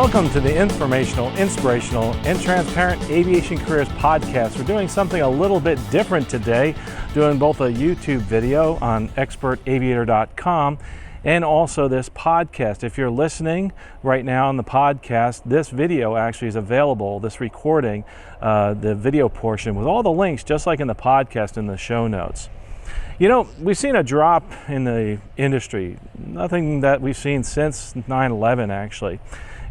Welcome to the informational, inspirational, and transparent aviation careers podcast. We're doing something a little bit different today, doing both a YouTube video on expertaviator.com and also this podcast. If you're listening right now on the podcast, this video actually is available, this recording, the video portion with all the links, just like in the podcast in the show notes. You know, we've seen a drop in the industry, nothing that we've seen since 9/11 actually.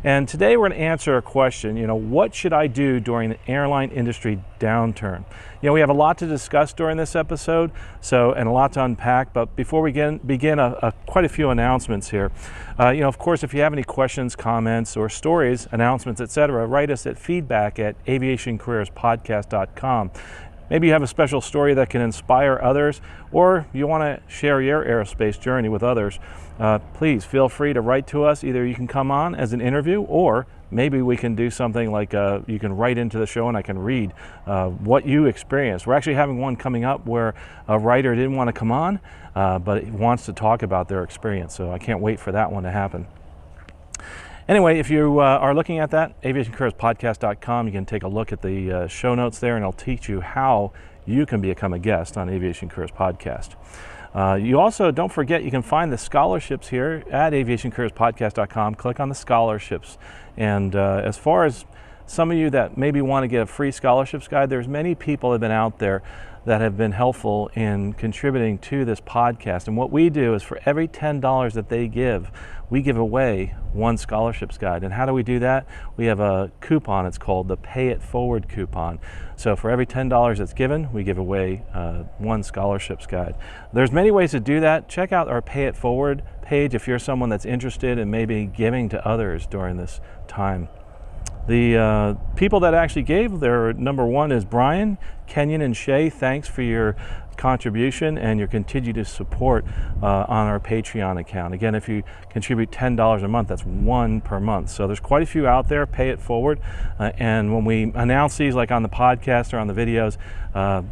And today we're going to answer a question, what should I do during the airline industry downturn? We have a lot to discuss during this episode, and a lot to unpack, but before we begin quite a few announcements here. Of course, if you have any questions, comments, or stories, announcements, etc., write us at feedback@aviationcareerspodcast.com. Maybe you have a special story that can inspire others, or you want to share your aerospace journey with others. Please feel free to write to us. Either you can come on as an interview, or maybe we can do something like you can write into the show and I can read what you experienced. We're actually having one coming up where a writer didn't want to come on, but he wants to talk about their experience. So I can't wait for that one to happen. Anyway, if you are looking at that, aviationcareerspodcast.com, you can take a look at the show notes there, and it'll teach you how you can become a guest on Aviation Careers Podcast. You also, don't forget, you can find the scholarships here at aviationcareerspodcast.com. Click on the scholarships. And as far as some of you that maybe want to get a free scholarships guide, there's many people that have been out there that have been helpful in contributing to this podcast. And what we do is for every $10 that they give, we give away one scholarships guide. And how do we do that? We have a coupon. It's called the Pay It Forward coupon. So for every $10 that's given, we give away one scholarships guide. There's many ways to do that. Check out our Pay It Forward page if you're someone that's interested in maybe giving to others during this time. The people that actually gave, their number one is Brian, Kenyon, and Shay. Thanks for your contribution and your continued support on our Patreon account. Again, if you contribute $10 a month, that's one per month. So there's quite a few out there. Pay it forward. And when we announce these, like on the podcast or on the videos,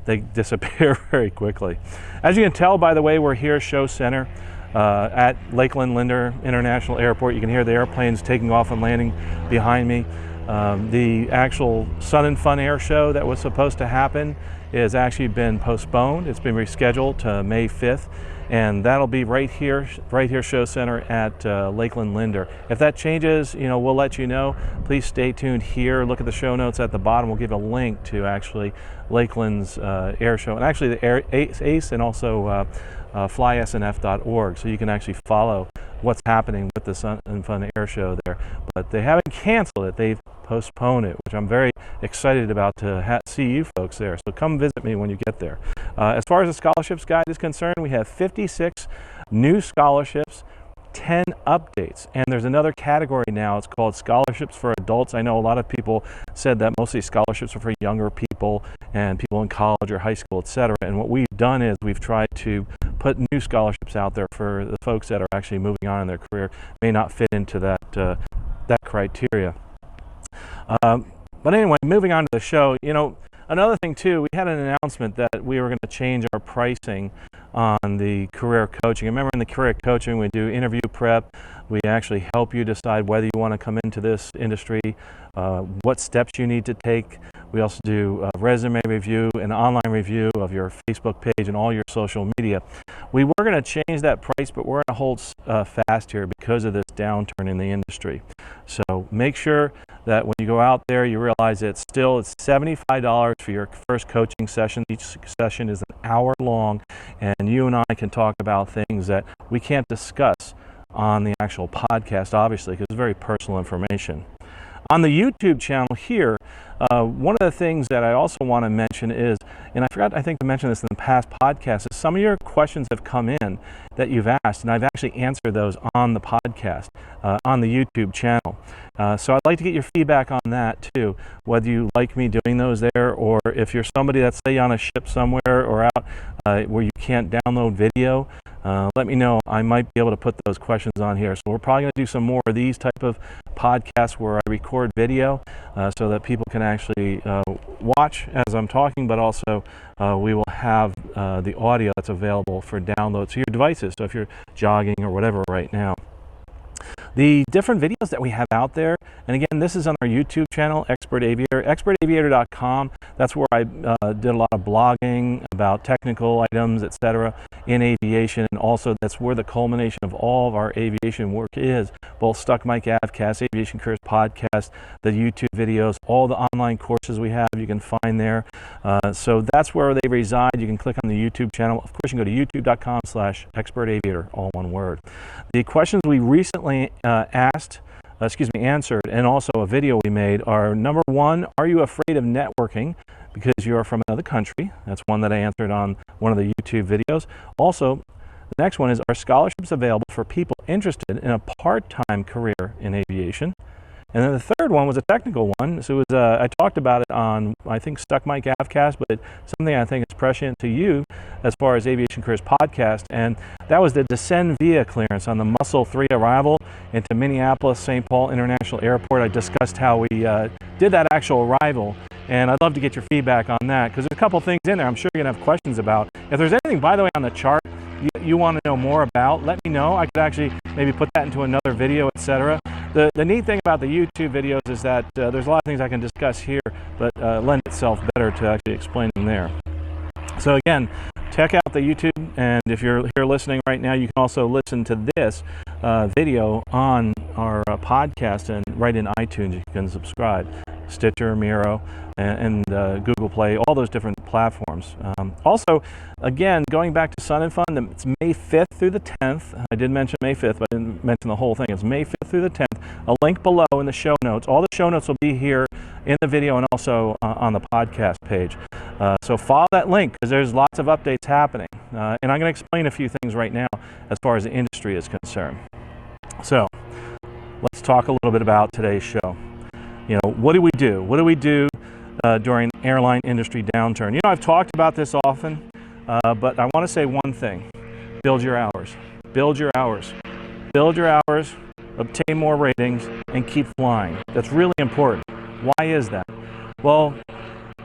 they disappear very quickly. As you can tell, by the way, we're here, Show Center, at Lakeland Linder International Airport. You can hear the airplanes taking off and landing behind me. The actual Sun and Fun Air Show that was supposed to happen has actually been postponed. It's been rescheduled to May 5th, and that'll be right here, Show Center at Lakeland Linder. If that changes, we'll let you know. Please stay tuned here. Look at the show notes at the bottom. We'll give a link to actually Lakeland's air show, and actually the ACE and also flysnf.org, so you can actually follow what's happening with the Sun and Fun Air Show there. But they haven't canceled it, they've postponed it, which I'm very excited about to see you folks there. So come visit me when you get there. As far as the scholarships guide is concerned, we have 56 new scholarships, 10 updates, and there's another category now. It's called scholarships for adults. I know a lot of people said that mostly scholarships are for younger people and people in college or high school, etc. And what we've done is we've tried to put new scholarships out there for the folks that are actually moving on in their career, may not fit into that criteria. But anyway, moving on to the show, another thing too, we had an announcement that we were going to change our pricing on the career coaching. Remember, in the career coaching, we do interview prep. We actually help you decide whether you want to come into this industry, what steps you need to take. We also do a resume review, an online review of your Facebook page and all your social media. We were going to change that price, but we're going to hold fast here because of this downturn in the industry. So make sure that when you go out there, you realize it's $75 for your first coaching session. Each session is an hour long, and you and I can talk about things that we can't discuss on the actual podcast, obviously, because it's very personal information. On the YouTube channel here, one of the things that I also want to mention is, and I think to mention this in the past podcasts, is some of your questions have come in that you've asked, and I've actually answered those on the podcast, on the YouTube channel. So I'd like to get your feedback on that too, whether you like me doing those there, or if you're somebody that's, say, on a ship somewhere or out where you can't download video, let me know. I might be able to put those questions on here. So we're probably going to do some more of these type of podcasts where I record video so that people can actually watch as I'm talking, but also we will have the audio that's available for download to your devices. So if you're jogging or whatever right now. The different videos that we have out there, and again, this is on our YouTube channel, Expert Aviator, expertaviator.com. That's where I did a lot of blogging about technical items, etc. in aviation, and also that's where the culmination of all of our aviation work is, both Stuck Mic Avcast, Aviation Careers Podcast, the YouTube videos, all the online courses we have you can find there. So that's where they reside. You can click on the YouTube channel. Of course, you can go to youtube.com/expertaviator, all one word. The questions we recently answered, and also a video we made are: number one, are you afraid of networking because you're from another country? That's one that I answered on one of the YouTube videos. Also, the next one is, are scholarships available for people interested in a part-time career in aviation? And then the third one was a technical one. So it was, I talked about it on, I think, Stuck Mic Avcast, but something I think is prescient to you as far as Aviation Careers Podcast, and that was the descend via clearance on the Muscle 3 arrival into Minneapolis St. Paul International Airport. I discussed how we did that actual arrival, and I'd love to get your feedback on that, because there's a couple things in there I'm sure you're going to have questions about. If there's anything, by the way, on the chart you want to know more about, let me know. I could actually maybe put that into another video, etc. The neat thing about the YouTube videos is that there's a lot of things I can discuss here, but lend itself better to actually explain them there. So again, check out the YouTube, and if you're here listening right now, you can also listen to this video on our podcast, and right in iTunes you can subscribe. Stitcher, Miro, and Google Play, all those different platforms. Also, again, going back to Sun and Fun, it's May 5th through the 10th. I did mention May 5th, but I didn't mention the whole thing. It's May 5th through the 10th. A link below in the show notes. All the show notes will be here in the video and also on the podcast page. So follow that link, because there's lots of updates happening. And I'm going to explain a few things right now as far as the industry is concerned. So let's talk a little bit about today's show. You know, what do we do? What do we do during airline industry downturn? You know, I've talked about this often, but I want to say one thing. Build your hours. Build your hours. Build your hours, obtain more ratings, and keep flying. That's really important. Why is that? Well,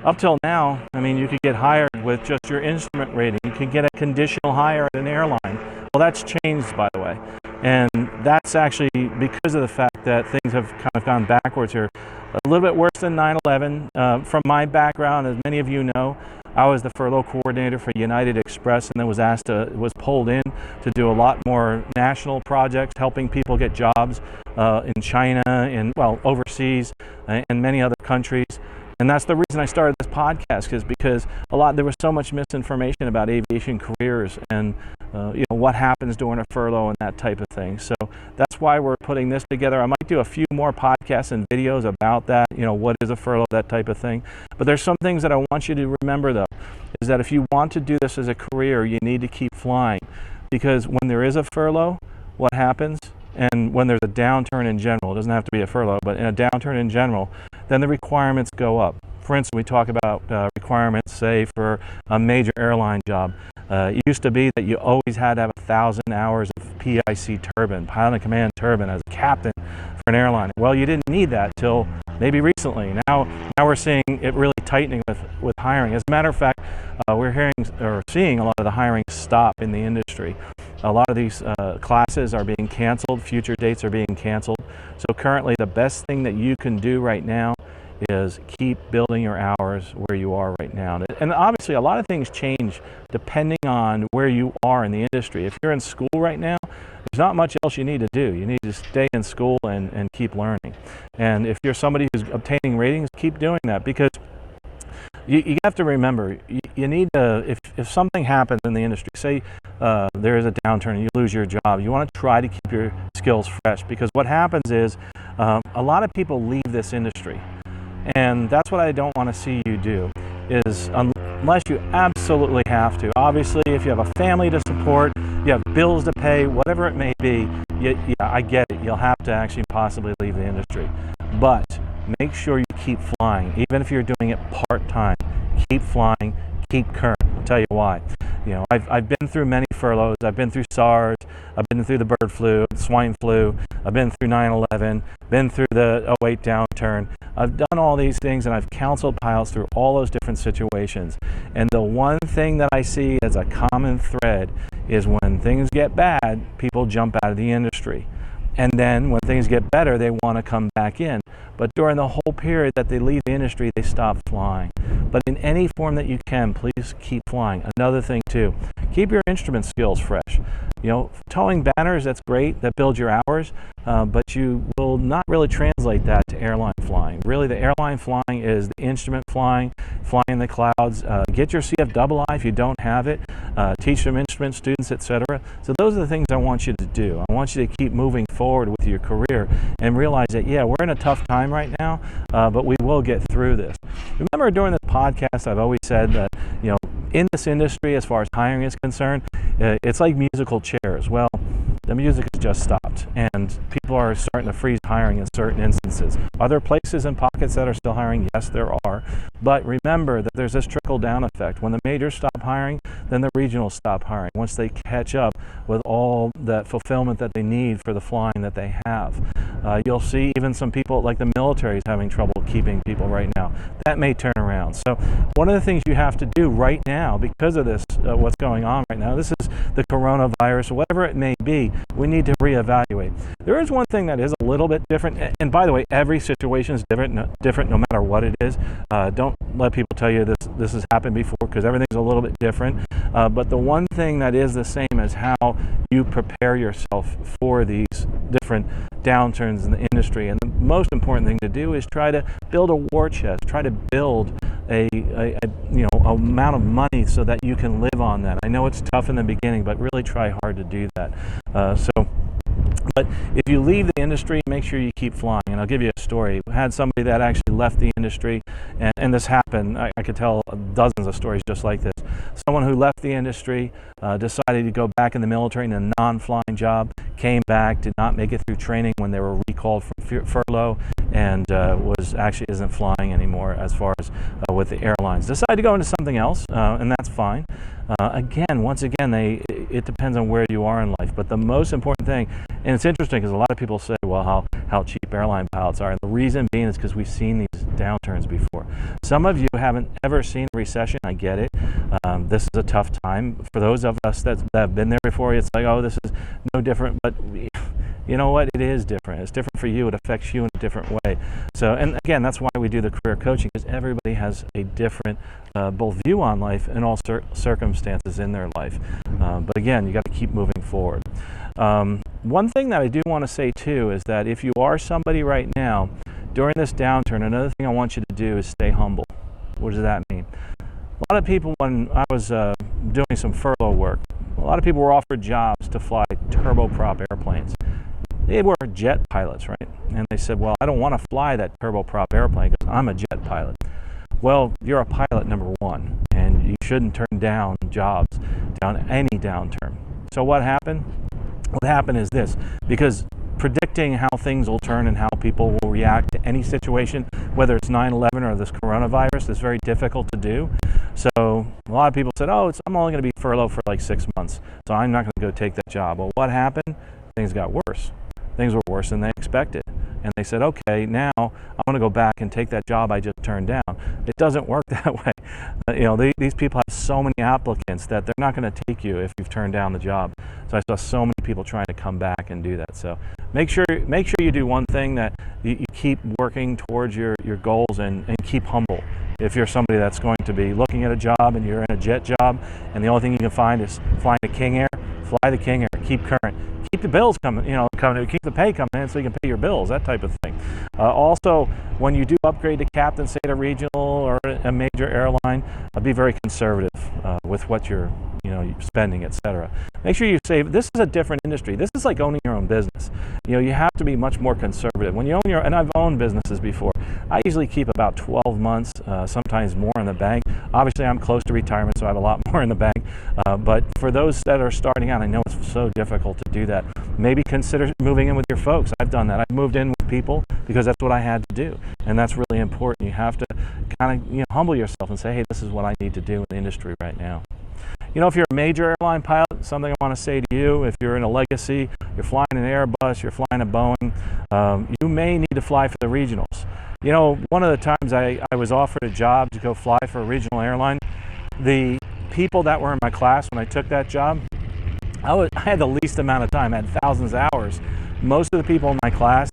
up till now, I mean, you could get hired with just your instrument rating. You could get a conditional hire at an airline. Well, that's changed, by the way. And that's actually because of the fact that things have kind of gone backwards here. A little bit worse than 9/11. From my background, as many of you know, I was the furlough coordinator for United Express, and then was pulled in to do a lot more national projects, helping people get jobs in China, overseas, and many other countries. And that's the reason I started this podcast, is because there was so much misinformation about aviation careers and what happens during a furlough and that type of thing. So that's why we're putting this together. I might do a few more podcasts and videos about that, what is a furlough, that type of thing. But there's some things that I want you to remember, though, is that if you want to do this as a career, you need to keep flying. Because when there is a furlough, what happens? And when there's a downturn in general, it doesn't have to be a furlough, but in a downturn in general, then the requirements go up. For instance, we talk about requirements, say, for a major airline job. It used to be that you always had to have 1,000 hours of PIC turbine, pilot in command turbine, as a captain for an airline. Well, you didn't need that till maybe recently. Now we're seeing it really tightening with hiring. As a matter of fact, we're seeing a lot of the hiring stop in the industry. A lot of these classes are being canceled, future dates are being canceled. So currently the best thing that you can do right now is keep building your hours where you are right now. And obviously a lot of things change depending on where you are in the industry. If you're in school right now, there's not much else you need to do. You need to stay in school and keep learning. And if you're somebody who's obtaining ratings, keep doing that, because you have to remember, you need to, if something happens in the industry, say there is a downturn and you lose your job, you want to try to keep your skills fresh, because what happens is a lot of people leave this industry. And that's what I don't want to see you do, is unless you absolutely have to. Obviously, if you have a family to support, you have bills to pay, whatever it may be, I get it. You'll have to actually possibly leave the industry. But make sure you keep flying, even if you're doing it part-time. Keep flying, keep current. I'll tell you why. I've been through many furloughs. I've been through SARS. I've been through the bird flu, swine flu. I've been through 9/11. Been through the 08 downturn. I've done all these things, and I've counseled pilots through all those different situations. And the one thing that I see as a common thread is when things get bad, people jump out of the industry. And then when things get better, they want to come back in. But during the whole period that they leave the industry, they stop flying. But in any form that you can, please keep flying. Another thing too, keep your instrument skills fresh. You know, towing banners, that's great, that builds your hours, but you will not really translate that to airline flying. Really, the airline flying is the instrument flying, flying the clouds. Get your CFII if you don't have it. Teach some instrument students, etc. So those are the things I want you to do. I want you to keep moving forward with your career and realize that, yeah, we're in a tough time right now, but we will get through this. Remember, during this podcast, I've always said that, you know, in this industry, as far as hiring is concerned, it's like musical chairs. Well, the music has just stopped, and people are starting to freeze hiring in certain instances. Are there places and pockets that are still hiring? Yes, there are. But remember that there's this trickle-down effect. When the majors stop hiring, then the regionals stop hiring, once they catch up with all that fulfillment that they need for the flying that they have. You'll see even some people, like the military, is having trouble keeping people right now. That may turn around. So one of the things you have to do right now, because of this, what's going on right now, this is the coronavirus, whatever it may be, we need to reevaluate. There is one thing that is a little bit different, and by the way, every situation is different no matter what it is. Don't let people tell you this has happened before, because everything's a little bit different. But the one thing that is the same is how you prepare yourself for these different downturns in the industry. And the most important thing to do is try to build a war chest, try to build a amount of money so that you can live on that. I know it's tough in the beginning, but really try hard to do that. But if you leave the industry, make sure you keep flying. And I'll give you a story. I had somebody that actually left the industry, and this happened. I could tell dozens of stories just like this. Someone who left the industry, decided to go back in the military in a non-flying job, came back, did not make it through training when they were recalled from furlough, and isn't flying anymore as far as with the airlines. Decided to go into something else, and that's fine. Once again, it depends on where you are in life. But the most important thing, and it's interesting because a lot of people say, well, how cheap airline pilots are. And the reason being is because we've seen these downturns before. Some of you haven't ever seen a recession. I get it. This is a tough time. For those of us that have been there before, it's like, oh, this is no different. But you know what? It is different. It's different for you. It affects you in a different way. So, and again, that's why we do the career coaching, because everybody has a different both view on life and all circumstances in their life. But again, you got to keep moving forward. One thing that I do want to say too is that if you are somebody right now during this downturn, another thing I want you to do is stay humble. What does that mean? A lot of people, when I was doing some furlough work, a lot of people were offered jobs to fly turboprop airplanes. They were jet pilots, right? And they said, well, I don't want to fly that turboprop airplane because I'm a jet pilot. Well, you're a pilot, number one, and you shouldn't turn down jobs down any downturn. So what happened? What happened is this, because predicting how things will turn and how people will react to any situation, whether it's 9/11 or this coronavirus, is very difficult to do. So a lot of people said, oh, I'm only going to be furloughed for like 6 months, so I'm not going to go take that job. Well, what happened? Things got worse. Things were worse than they expected. And they said, okay, now I want to go back and take that job I just turned down. It doesn't work that way. These people have so many applicants that they're not going to take you if you've turned down the job. So I saw so many people trying to come back and do that. So make sure you do one thing, that you keep working towards your goals, and keep humble. If you're somebody that's going to be looking at a job and you're in a jet job and the only thing you can find is flying the King Air, fly the King Air, keep current. Keep the bills coming, keep the pay coming in so you can pay your bills, that type of thing. Also, when you do upgrade to captain, say at a regional or a major airline, be very conservative with what you're spending, etc. Make sure you save. This is a different industry. This is like owning your own business. You have to be much more conservative. When you own and I've owned businesses before, I usually keep about 12 months, sometimes more in the bank. Obviously, I'm close to retirement, so I have a lot more in the bank. But for those that are starting out, I know it's so difficult to do that. Maybe consider moving in with your folks. I've done that. I've moved in with people because that's what I had to do, and that's really important. You have to kind of humble yourself and say, hey, this is what I need to do in the industry right now. If you're a major airline pilot, something I want to say to you, if you're in a legacy, you're flying an Airbus, you're flying a Boeing, you may need to fly for the regionals. One of the times I was offered a job to go fly for a regional airline, the people that were in my class when I took that job, I had the least amount of time, I had thousands of hours, Most of the people in my class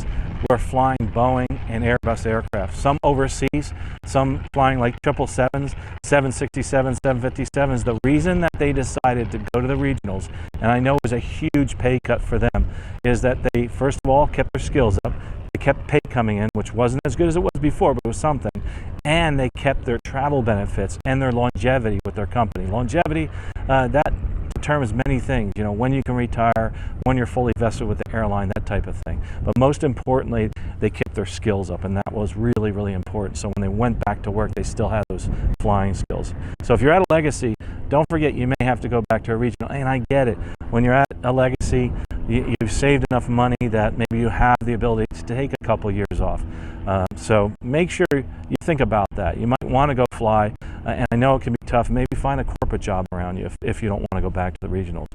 were flying Boeing and Airbus aircraft, some overseas, some flying like 777s, 767s, 757s. The reason that they decided to go to the regionals, and I know it was a huge pay cut for them, is that they, first of all, kept their skills up. They kept pay coming in, which wasn't as good as it was before, but it was something. And they kept their travel benefits and their longevity with their company. Longevity, that determines many things, you know, when you can retire, when you're fully vested with the airline, that type of thing. But most importantly, they kept their skills up, and that was really, really important. So when they went back to work, they still had those flying skills. So if you're at a legacy, don't forget you may have to go back to a regional. And I get it. When you're at a legacy, you've saved enough money that maybe you have the ability to take a couple years off. So make sure you think about that. You might want to go fly, and I know it can be tough. Maybe find a corporate job around you if you don't want to go back to the regionals.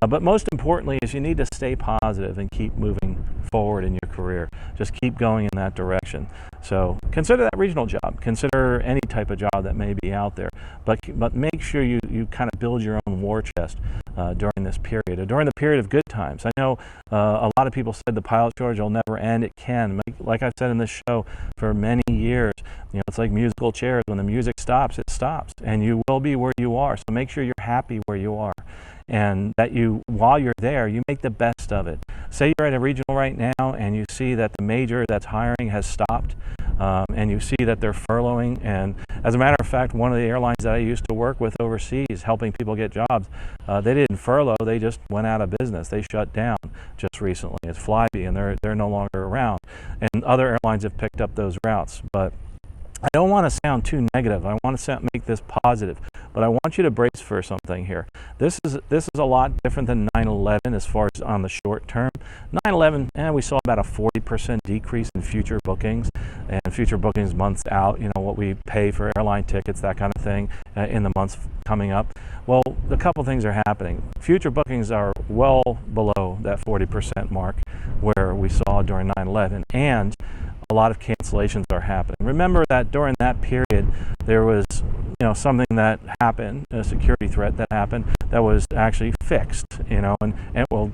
But most importantly is you need to stay positive and keep moving forward in your career. Just keep going in that direction. So consider that regional job. Consider any type of job that may be out there. But make sure you kind of build your own war chest during this period, or during the period of good times. I know a lot of people said the pilot shortage will never end. It can. Like I've said in this show for many years, you know, it's like musical chairs. When the music stops, it stops, and you will be where you are. So make sure you're happy where you are, and that while you're there, you make the best of it. Say you're at a regional right now and you see that the major that's hiring has stopped, and you see that they're furloughing. And as a matter of fact, one of the airlines that I used to work with overseas, helping people get jobs, they didn't furlough, they just went out of business. They shut down just recently. It's Flybe, and they're no longer around. And other airlines have picked up those routes. But I don't want to sound too negative. I want to make this positive, but I want you to brace for something here. This is a lot different than 9/11 as far as on the short term. 9/11, we saw about a 40% decrease in future bookings, and future bookings months out. You know what we pay for airline tickets, that kind of thing, in the months coming up. Well, a couple things are happening. Future bookings are well below that 40% mark where we saw during 9/11, and a lot of cancellations are happening. Remember that during that period, there was, something that happened, a security threat that happened that was actually fixed, and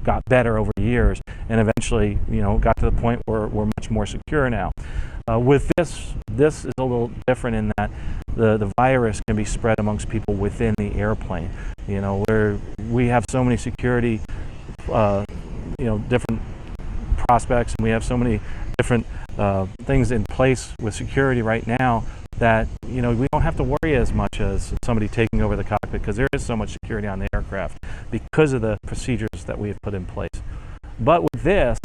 got better over years, and eventually, got to the point where we're much more secure now. With this is a little different in that the virus can be spread amongst people within the airplane. Where we have so many security, different prospects, and we have so many different things in place with security right now that we don't have to worry as much as somebody taking over the cockpit, because there is so much security on the aircraft because of the procedures that we have put in place. But with this,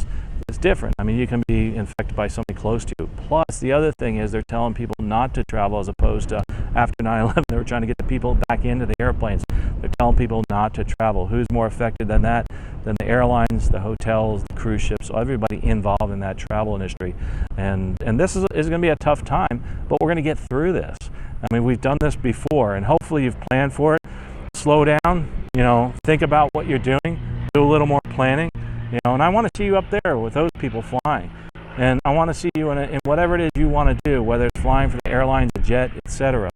it's different. I mean, you can be infected by somebody close to you. Plus, the other thing is they're telling people not to travel, as opposed to after 9/11, they were trying to get the people back into the airplanes. They're telling people not to travel. Who's more affected than that? Than the airlines, the hotels, the cruise ships, everybody involved in that travel industry. And this is going to be a tough time, but we're going to get through this. I mean, we've done this before, and hopefully you've planned for it. Slow down, think about what you're doing, do a little more planning, and I want to see you up there with those people flying. And I want to see you in whatever it is you want to do, whether it's flying for the airlines, a jet, etc.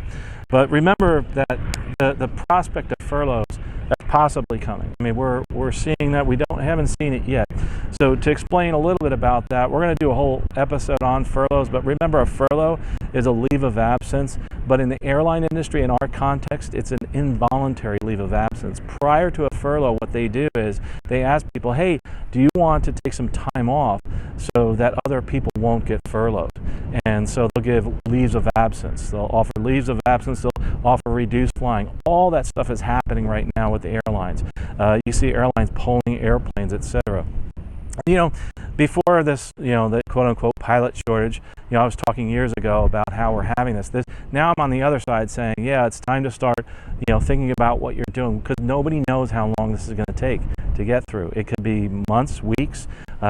But remember that the prospect of furloughs, that's possibly coming. I mean, we're seeing that. We haven't seen it yet. So to explain a little bit about that, we're going to do a whole episode on furloughs. But remember, a furlough is a leave of absence. But in the airline industry, in our context, it's an involuntary leave of absence. Prior to a furlough, what they do is they ask people, hey, do you want to take some time off so that other people won't get furloughed? And so they'll give leaves of absence. They'll offer leaves of absence. They'll offer reduced flying. All that stuff is happening right now with the airlines. You see airlines pulling airplanes, etc. Before this, the quote-unquote pilot shortage, I was talking years ago about how we're having this. Now I'm on the other side saying, yeah, it's time to start, thinking about what you're doing, because nobody knows how long this is going to take to get through. It could be months, weeks,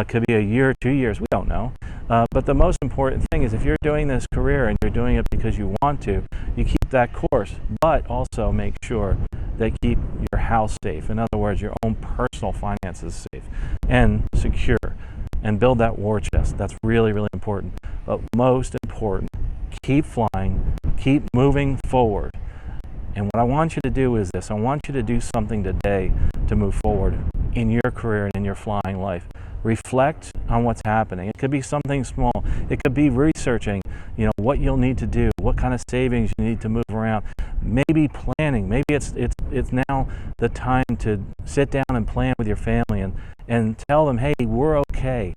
could be a year, 2 years, we don't know. But the most important thing is if you're doing this career and you're doing it because you want to, you keep that course, but also make sure that keep your house safe. In other words, your own personal finances safe and secure, and build that war chest. That's really, really important. But most important, keep flying, keep moving forward. And what I want you to do is this. I want you to do something today to move forward in your career and in your flying life. reflect on what's happening. It could be something small. It could be researching, what you'll need to do, what kind of savings you need to move around. Maybe planning. Maybe it's now the time to sit down and plan with your family and tell them, hey, we're okay.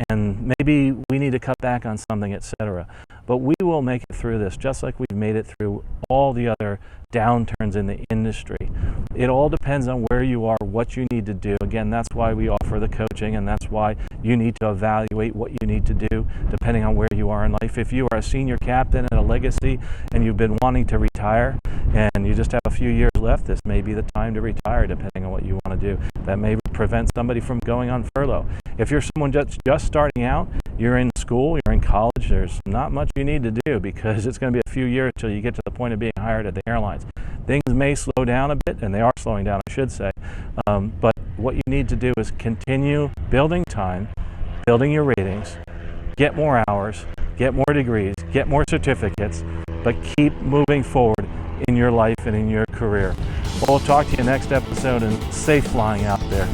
And maybe we need to cut back on something, etc. But we will make it through this, just like we've made it through all the other downturns in the industry. It all depends on where you are, what you need to do. Again, that's why we offer the coaching, and that's why you need to evaluate what you need to do depending on where you are in life. If you are a senior captain and a legacy and you've been wanting to retire and you just have a few years left, this may be the time to retire depending on what you want to do. That may prevent somebody from going on furlough. If you're someone just starting out, you're in school, you're in college, there's not much you need to do because it's going to be a few years till you get to the point of being hired at the airlines. Things may slow down a bit, and they are slowing down, I should say, but what you need to do is continue building time, building your ratings, get more hours, get more degrees, get more certificates, but keep moving forward in your life and in your career. We'll talk to you next episode, and safe flying out there.